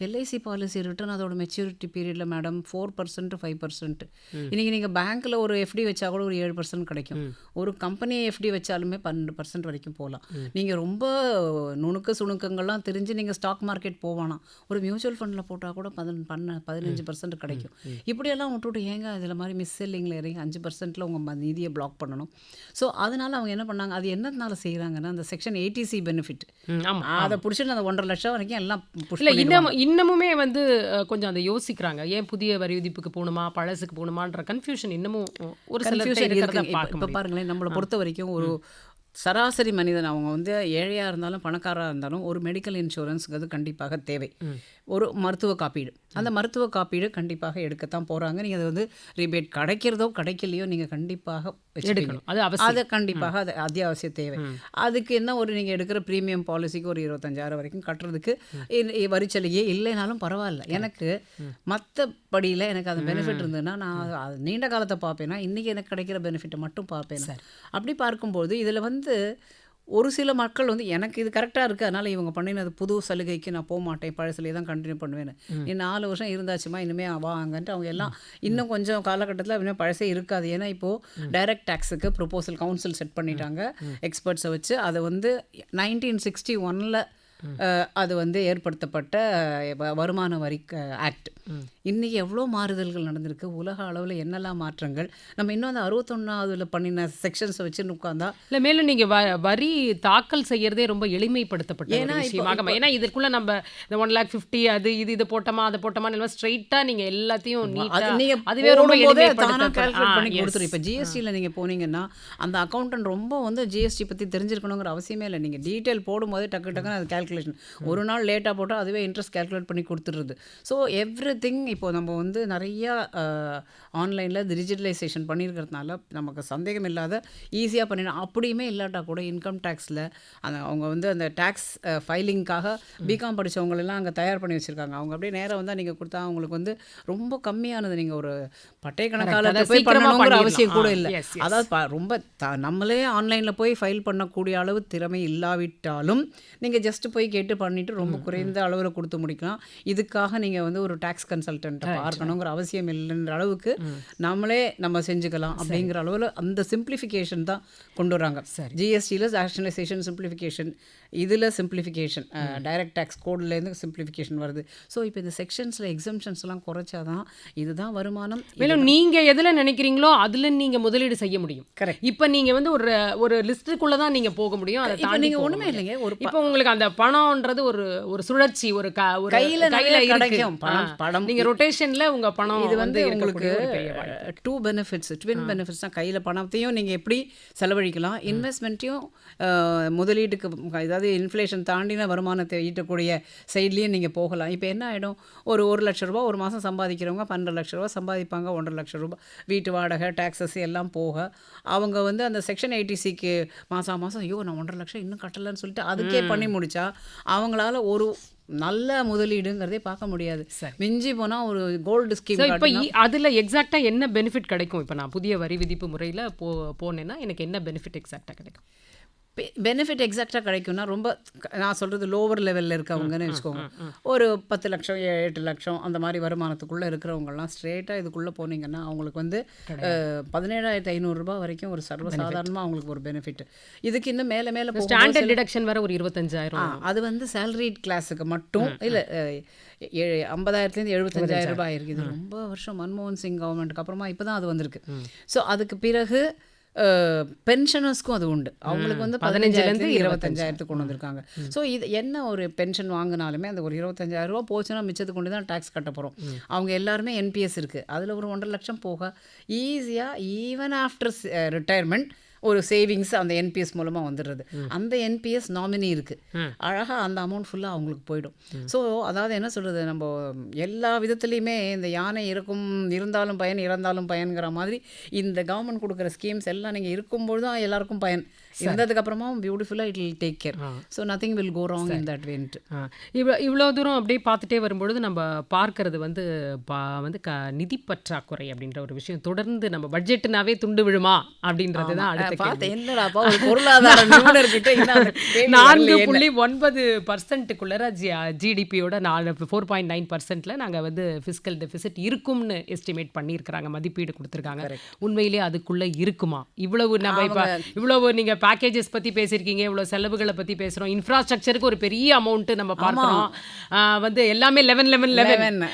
S2: எல்ஐசி பாலிசி ரிட்டர்ன் அதோட மெச்சூரிட்டி பீரியடில் மேடம் 4% 5%. இன்றைக்கி நீங்கள் பேங்க்கில் ஒரு எஃப்டி வச்சா கூட ஒரு 7% கிடைக்கும். ஒரு கம்பெனி எஃப்டி வச்சாலுமே 12% வரைக்கும் போகலாம். நீங்கள் ரொம்ப சுணுக்கங்கள்லாம் தெரிஞ்சு நீங்கள் ஸ்டாக் மார்க்கெட் போவானா ஒரு மியூச்சுவல் ஃபண்டில் போட்டால் கூட 15% கிடைக்கும். இப்படியெல்லாம் விட்டுவிட்டு ஏங்க இதில் மாதிரி மிஸ் செல்லிங்கில் இறங்கி 5%ல் உங்கள் நிதியை பிளாக் பண்ணணும். ஸோ அதனால் அவங்க என்ன பண்ணாங்க, அது என்னதுனால செய்கிறாங்கன்னா அந்த செக்ஷன் 80C பெனிஃபிட் அதை பிடிச்சிட்டு அந்த 1.5 லட்சம் வரைக்கும் எல்லாம்
S1: இன்னமுமே வந்து கொஞ்சம் அதை யோசிக்கிறாங்க. ஏன் புதிய வரி விதிப்புக்கு போகணுமா பழசுக்கு போகணுமான்ற கன்ஃபியூஷன் இன்னமும் ஒரு கன்ஃபியூஷன் இருக்கிறத
S2: இப்போ பாருங்களேன். நம்மளை பொறுத்த வரைக்கும் ஒரு சராசரி மனிதன் அவங்க வந்து ஏழையாக இருந்தாலும் பணக்காராக இருந்தாலும் ஒரு மெடிக்கல் இன்சூரன்ஸுங்கிறது கண்டிப்பாக தேவை. ஒரு மருத்துவ காப்பீடு, அந்த மருத்துவ காப்பீடு கண்டிப்பாக எடுக்கத்தான் போகிறாங்க. நீங்கள் அது வந்து ரிபேட் கிடைக்கிறதோ கிடைக்கலையோ நீங்கள் கண்டிப்பாக
S1: எடுக்கணும்.
S2: அது கண்டிப்பாக அது அத்தியாவசிய தேவை. அதுக்கு என்ன நீங்கள் எடுக்கிற ப்ரீமியம் பாலிசிக்கு ஒரு 25,000 வரைக்கும் கட்டுறதுக்கு வரிச்சலுகையே இல்லைனாலும் பரவாயில்ல. எனக்கு மற்றபடியில் எனக்கு அது பெனிஃபிட் இருந்ததுன்னா நான் அது நீண்ட காலத்தை பார்ப்பேன்னா இன்றைக்கி எனக்கு கிடைக்கிற பெனிஃபிட்டை மட்டும் பார்ப்பேன். அப்படி பார்க்கும்போது இதில் வந்து ஒரு சில மக்கள் வந்து எனக்கு இது கரெக்டாக இருக்குது அதனால் இவங்க பண்ணினது புது சலுகைக்கு நான் போக மாட்டேன், பழசுலேயே தான் கண்டினியூ பண்ணுவேன்னு. நீ 4 வருஷம் இருந்தாச்சுமா இனிமேல் வாங்கன்ட்டு அவங்க எல்லாம் இன்னும் கொஞ்சம் காலகட்டத்தில் இன்னும் பழசே இருக்காது. ஏன்னா இப்போது டைரக்ட் டேக்ஸுக்கு ப்ரொபோசல் கவுன்சில் செட் பண்ணிட்டாங்க எக்ஸ்பர்ட்ஸை வச்சு. அதை வந்து 1961 அது வந்து ஏற்படுத்தப்பட்ட வருமான வரி ஆக்ட். இன்றைக்கி எவ்வளோ மாறுதல்கள் நடந்திருக்கு, உலக அளவில் என்னெல்லாம் மாற்றங்கள். நம்ம இன்னும் அந்த 61வது பண்ணின செக்ஷன்ஸை வச்சுன்னு உட்காந்தா
S1: இல்லை மேலும் நீங்கள் வரி தாக்கல் செய்கிறதே ரொம்ப எளிமைப்படுத்தப்பட்ட விஷயமாக. ஏன்னா இதற்குள்ளே நம்ம இந்த 1,50,000 அது இது போட்டோமா அதை போட்டோமா எல்லாம் ஸ்ட்ரைட்டாக நீங்கள் எல்லாத்தையும் அதுவே ரொம்ப
S2: கால்குலேட் பண்ணி கொடுத்துரும். இப்போ ஜிஎஸ்டியில் நீங்கள் போனீங்கன்னா அந்த அக்கௌண்டன்ட் ரொம்ப வந்து ஜிஎஸ்டி பற்றி தெரிஞ்சிருக்கணுங்கிற அவசியமே இல்லை. நீங்கள் டீட்டெயில் போடும்போது டக்குன்னு அது கால்குலேஷன் ஒரு நாள் லேட்டாக போட்டால் அதுவே இன்ட்ரெஸ்ட் கால்குலேட் பண்ணி கொடுத்துருது. ஸோ எவ்ரி திங் இப்போ நம்ம வந்து நிறையா ஆன்லைனில் டிஜிட்டலைசேஷன் பண்ணியிருக்கிறதுனால நமக்கு சந்தேகம் இல்லாத ஈஸியாக பண்ணிடலாம். அப்படியுமே இல்லாட்டா கூட இன்கம் டேக்ஸில் அவங்க வந்து அந்த டேக்ஸ் ஃபைலிங்காக பிகாம் படித்தவங்களெல்லாம் அங்கே தயார் பண்ணி வச்சுருக்காங்க. அவங்க அப்படியே நேரம் வந்தால் நீங்கள் கொடுத்தா அவங்களுக்கு வந்து ரொம்ப கம்மியானது. நீங்கள் ஒரு பட்டை கணக்காளர்கிட்ட போய் பண்ணணுங்கிற அவசியம் கூட இல்லை. அதாவது ரொம்ப நம்மளே ஆன்லைனில் போய் ஃபைல் பண்ணக்கூடிய அளவு திறமை இல்லாவிட்டாலும் நீங்கள் ஜஸ்ட் போய் கேட்டு பண்ணிவிட்டு ரொம்ப குறைந்த அளவில் கொடுத்து முடிக்கலாம். இதுக்காக நீங்கள் வந்து ஒரு டேக்ஸ் கன்சல்டண்ட்டை பார்க்கணுங்கிற அவசியம் இல்லைன்ற அளவுக்கு நம்ம செஞ்சுக்கலாம் அப்படிங்கிற அளவில் அந்த சிம்பிளிஃபிகேஷன் தான் கொண்டு வராங்க. ஜிஎஸ்டியில் ரேஷனலைசேஷன் சிம்பிளிஃபிகேஷன், இதில் சிம்பிளிஃபிகேஷன், டைரக்ட் டேக்ஸ் கோட்லேருந்து சிம்பிளிஃபிகேஷன் வருது. ஸோ இப்போ இந்த செக்ஷன்ஸில் எக்ஸம்ஷன்ஸ்லாம் குறைச்சாதான் இதுதான் வருமானம்.
S1: மேலும் நீங்கள் எதில் நினைக்கிறீங்களோ அதில் நீங்கள் முதலீடு செய்ய முடியும்.
S2: கரெக்ட்.
S1: இப்போ நீங்கள் வந்து ஒரு லிஸ்ட்டுக்குள்ளே தான் நீங்கள் போக முடியும். அதை
S2: இப்போ நீங்கள் ஒன்றுமே இல்லைங்க.
S1: இப்போ உங்களுக்கு அந்த பணம்ன்றது ஒரு சுழற்சி, ஒரு
S2: கையில் கிடைக்கும் பணம்.
S1: நீங்கள் ரொட்டேஷனில் உங்கள் பணம்
S2: இது வந்து உங்களுக்கு டூ பெனிஃபிட்ஸ், ட்வின் பெனிஃபிட்ஸ் தான். கையில் பணத்தையும் நீங்கள் எப்படி செலவழிக்கலாம், இன்வெஸ்ட்மெண்ட்டையும் முதலீட்டுக்கு, அதாவது இன்ஃப்ளேஷன் தாண்டின வருமானத்தை ஈட்டக்கூடிய சைட்லேயும் நீங்கள் போகலாம். இப்போ என்ன ஆகிடும், ஒரு 1 லட்ச ரூபா ஒரு மாதம் சம்பாதிக்கிறவங்க 12 லட்ச ரூபா சம்பாதிப்பாங்க. 1.5 லட்ச ரூபா வீட்டு வாடகை, டாக்ஸஸ் எல்லாம் போக அவங்க வந்து அந்த செக்ஷன் 80C மாதம் ஐயோ நான் 1.5 லட்சம் இன்னும் கட்டலைன்னு சொல்லிட்டு அதுக்கே பண்ணி முடித்தா அவங்களால ஒரு நல்ல முதலீடுங்கிறதே பார்க்க முடியாது. மிஞ்சி போனால் ஒரு கோல்டு ஸ்கீம்.
S1: இப்போ அதில் எக்ஸாக்டாக என்ன பெனிஃபிட் கிடைக்கும்? இப்போ நான் புதிய வரி விதிப்பு முறையில் போனேன்னா எனக்கு என்ன பெனிஃபிட் எக்ஸாக்டாக கிடைக்கும்?
S2: பெனிஃபிட் எக்ஸாக்டாக கிடைக்கும்னா ரொம்ப நான் சொல்கிறது லோவர் லெவலில் இருக்கவங்கன்னு வச்சுக்கோங்க. ஒரு 10 லட்சம் 8 லட்சம் அந்த மாதிரி வருமானத்துக்குள்ளே இருக்கிறவங்கலாம் ஸ்ட்ரெயிட்டாக இதுக்குள்ளே போனீங்கன்னா அவங்களுக்கு வந்து 17,500 ரூபாய் வரைக்கும் ஒரு சர்வசாதாரணமாக அவங்களுக்கு ஒரு பெனிஃபிட். இதுக்கு இன்னும் மேலே மேலே
S1: ஸ்டாண்டர்ட் டிடக்ஷன் வர ஒரு 25,000.
S2: அது வந்து சேலரிட் கிளாஸுக்கு மட்டும் இல்லை 50,000 75,000 ரூபாய் இருக்குது. இது ரொம்ப வருஷம் மன்மோகன் சிங் கவர்மெண்ட்டுக்கு அப்புறமா இப்போ தான் அது வந்திருக்கு. ஸோ அதுக்கு பிறகு பென்ஷனர்ஸ்க்கும் அது உண்டு. அவங்களுக்கு வந்து 15,000 25,000 கொண்டு வந்திருக்காங்க. ஸோ இது என்ன, ஒரு பென்ஷன் வாங்கினாலுமே அந்த ஒரு 25,000 ரூபா போச்சுன்னா மிச்சத்துக்கு கொண்டு தான் டேக்ஸ் கட்ட போகிறோம். அவங்க எல்லாருமே என்பிஎஸ் இருக்குது, அதில் ஒரு 1.5 லட்சம் போக ஈஸியாக ஈவன் ஆஃப்டர் ரிட்டையர்மெண்ட் ஒரு சேவிங்ஸ் அந்த என்பிஎஸ் மூலமாக வந்துடுறது. அந்த என்பிஎஸ் நாமினி இருக்குது, அழகாக அந்த அமௌண்ட் ஃபுல்லாக அவங்களுக்கு போயிடும். ஸோ அதாவது என்ன சொல்கிறது, நம்ம எல்லா விதத்துலேயுமே இந்த யானை இருந்தாலும் பயன் இறந்தாலும் பயன்கிற மாதிரி இந்த கவர்மெண்ட் கொடுக்குற ஸ்கீம்ஸ் எல்லாம் நீங்கள் இருக்கும்போது தான் எல்லாருக்கும் பயன். இருந்ததுக்கப்புறமா பியூட்டிஃபுல்லாக it will take care. So nothing will go wrong in that event.
S1: இவ்வளோ தூரம் அப்படியே பார்த்துட்டே வரும்பொழுது நம்ம பார்க்கறது வந்து நிதி பற்றாக்குறை அப்படின்ற ஒரு விஷயம் தொடர்ந்து நம்ம பட்ஜெட்னாவே துண்டு விழுமா அப்படின்றது தான் அடுத்த
S2: என்னடாப்பா ஒரு பொருளாதார நிபுணர்கிட்ட
S1: 4.9%க்குள்ளே ஜிடிபியோட 4.9%ல நாங்கள் வந்து ஃபிஸ்கல் டெபிசிட் இருக்கும்னு எஸ்டிமேட் பண்ணியிருக்கிறாங்க, மதிப்பீடு கொடுத்துருக்காங்க. உண்மையிலேயே அதுக்குள்ளே இருக்குமா? இவ்வளவு நம்ம இப்போ இவ்வளவு நீங்கள் பேக்கேஜஸ் பற்றி பேசியிருக்கீங்க, இவ்வளோ செலவுகளை பற்றி பேசுகிறோம், இன்ஃப்ராஸ்ட்ரக்சருக்கு ஒரு பெரிய அமௌண்ட்டு நம்ம பார்க்குறோம். வந்து எல்லாமே 11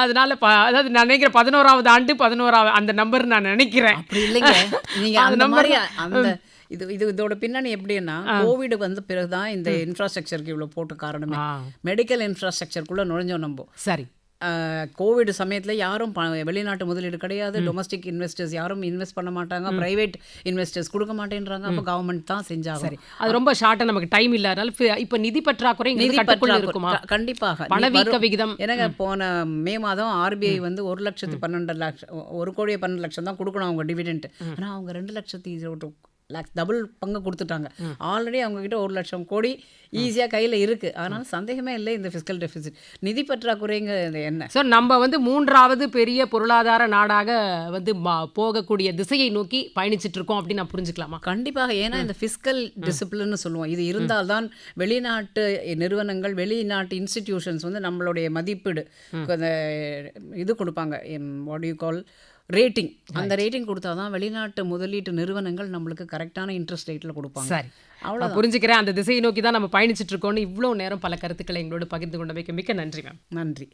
S1: அதனால அதாவது நான் நினைக்கிறேன் 11ஆவது ஆண்டு 11ஆவது அந்த நம்பர் நான் நினைக்கிறேன்.
S2: அப்படி இல்லைங்க, நீங்கள் அந்த மாதிரி அந்த இதோட பின்னணி எப்படின்னா, கோவிட் வந்து பிறகுதான் இந்த இன்ஃப்ராஸ்ட்ரக்சருக்கு இவ்வளோ போட்ட காரணமே. மெடிக்கல் இன்ஃப்ராஸ்ட்ரக்சருக்குள்ளே நுழைஞ்சோம் நம்ம.
S1: சரி,
S2: கோவிட் சமயத்தில் யாரும் வெளிநாட்டு முதலீடு கிடையாது, டொமஸ்டிக் இன்வெஸ்டர்ஸ் யாரும் இன்வெஸ்ட் பண்ண மாட்டாங்க, ப்ரைவேட் இன்வெஸ்டர்ஸ் கொடுக்க மாட்டேன்றாங்க. அப்போ கவர்மெண்ட் தான் செஞ்சாங்க.
S1: சரி, அது ரொம்ப ஷார்ட்டாக நமக்கு டைம் இல்லாதனால இப்போ நிதி பற்றாக்குறை இருக்குமா?
S2: கண்டிப்பாக
S1: பணவீக்க விகிதம்
S2: எனக்கு போன மே மாதம் RBI வந்து 1,12,00,000 தான் கொடுக்கணும் அவங்க டிவிடெண்ட். ஆனால் அவங்க 2,00,000 டபுள் பங்கு கொடுத்துட்டாங்க. ஆல்ரெடி அவங்கக்கிட்ட 1 லட்சம் கோடி ஈஸியாக கையில் இருக்குது. அதனால் சந்தேகமே இல்லை இந்த ஃபிஸ்கல் டெபிசிட் நிதி பற்றாக்குறைங்கிறது என்ன.
S1: ஸோ நம்ம வந்து 3வது பெரிய பொருளாதார நாடாக வந்து போகக்கூடிய திசையை நோக்கி பயணிச்சுட்டு இருக்கோம் அப்படின்னு நான் புரிஞ்சுக்கலாமா?
S2: கண்டிப்பாக. ஏன்னா இந்த ஃபிஸ்கல் டிசிப்ளின்னு சொல்லுவோம், இது இருந்தால்தான் வெளிநாட்டு நிறுவனங்கள், வெளிநாட்டு இன்ஸ்டிடியூஷன்ஸ் வந்து நம்மளுடைய மதிப்பீடு இது கொடுப்பாங்க, வாட் யூ கால் ரேட்டிங். அந்த ரேட்டிங் கொடுத்தா தான் வெளிநாட்டு முதலீட்டு நிறுவனங்கள் நம்மளுக்கு கரெக்டான இன்ட்ரெஸ்ட் ரேட்டில் கொடுப்பாங்க.
S1: சரி, அவ்வளோ புரிஞ்சுக்கிறேன். அந்த திசையை நோக்கி தான் நம்ம பயணிச்சுட்டு இருக்கோம்னு இவ்வளோ நேரம் பல கருத்துக்களை எங்களோடு பகிர்ந்து கொண்டமைக்கு மிக்க நன்றி மேம்.
S2: நன்றி.